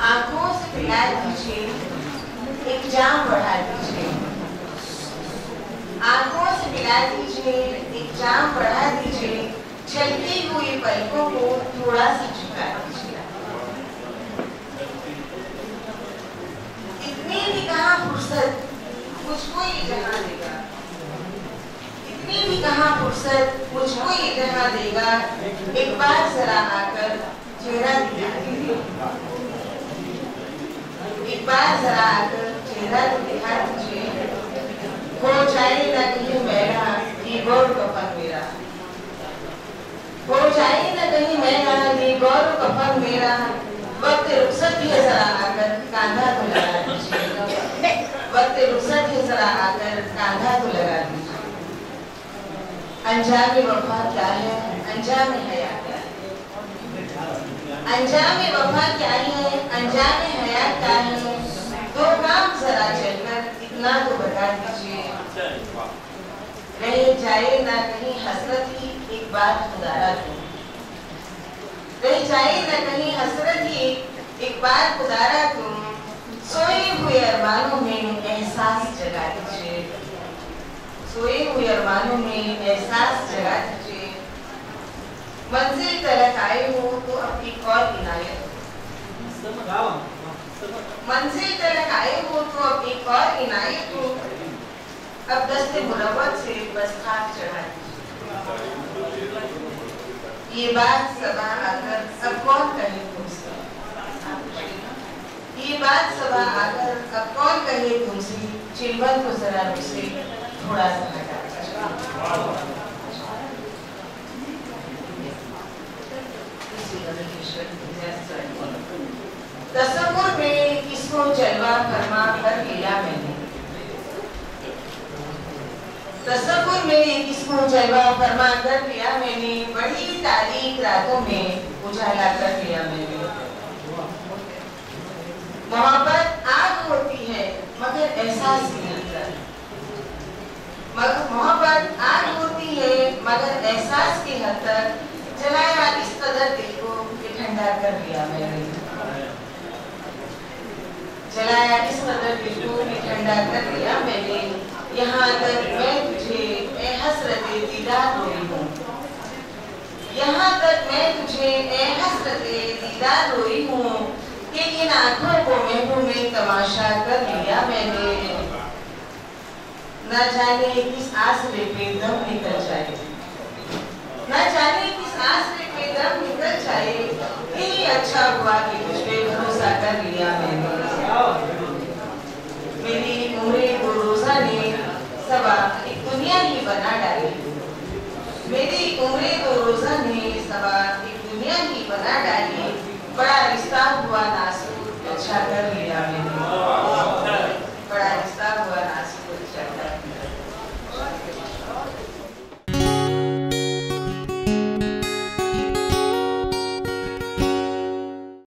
आंखों से पिला दीजिए, एक जाम बढ़ा दीजिए। आंखों से पिला दीजिए, एक जाम बढ़ा दीजिए। छलकी हुई पलकों को थोड़ा सा झुका दीजिए। इतनी भी कहाँ फुर्सत, मुझको ये जहाँ देगा। इतनी भी कहाँ फुर्सत, मुझको ये जहाँ देगा। एक बार जरा आकर चेहरा दिखा दीजिए। एक बार जरा आकर चेहरा दिखा दीजिए। हो जाए न कहीं मेरा ये गौर कफन मेरा। हो जाए न कहीं मेरा ये गौर कफन मेरा। वक्त रुखसत है जरा आकर कांधा तो लगा दीजिए। वक्त रुखसत है जरा आकर कांधा तो लगा दीजिए। अंजाम वफा क्या है, अंजाम हया क्या है। अंजाम वफा क्या है, अंजाम हया क्या है। दो काम जरा चलकर इतना तो बता दीजिए। रह जाए ना कहीं हसरत ही एक बात खुदारा तुम। रह जाए ना कहीं हसरत ही एक बात खुदारा तुम। सोए हुए अरमानों में एहसास जगा दीजिए। सोए हुए अरमानों में एहसास जगा दीजिए। मंजिल तलक आए हो तो अब एक और इनायत। मंजिल तलक आए हो तो अब एक और इनायत हो। अब दस्ते मुरव्वत से बस खाक चढ़ा दीजिए। ये बात सबा आकर अब कौन कहे तुमसे। ये बात सबा आकर अब कौन कहे तुमसे। चिंबन को जरा मुझसे थोड़ा सा हटा। तसव्वुर में किसको जलवा फरमा कर लिया मैंने। तसव्वुर में किसको जलवा फरमा कर लिया मैंने। बड़ी तारीख रातों में उजाला कर लिया मैंने। मोहब्बत आग होती है मगर एहसास नहीं होता। मोहब्बत आग होती है मगर एहसास की हद तक। जलाया इस कदर दिल को कि ठंडा कर लिया मैंने। जलाया इस कदर दिल को कि ठंडा कर लिया मैंने। यहाँ तक मैं तुझे ए हसरते दीदार रोई हूँ। यहाँ तक मैं तुझे ए हसरते दीदार रोई हूँ कि इन आँखों को महबूब में तमाशा कर लिया मैंने। न जाने किस आसरे पे दम निकल जाए। न जाने किस आसरे पे दम निकल जाए। यही अच्छा हुआ कि तुझ पे भरोसा कर लिया मैंने। मेरी उम्रे दो रोजा ने सबा एक दुनिया ही बना डाली। मेरी उम्रे दो रोजा ने सबा एक दुनिया ही बना डाली। बड़ा रिश्ता हुआ नासूर अच्छा कर लिया मैंने।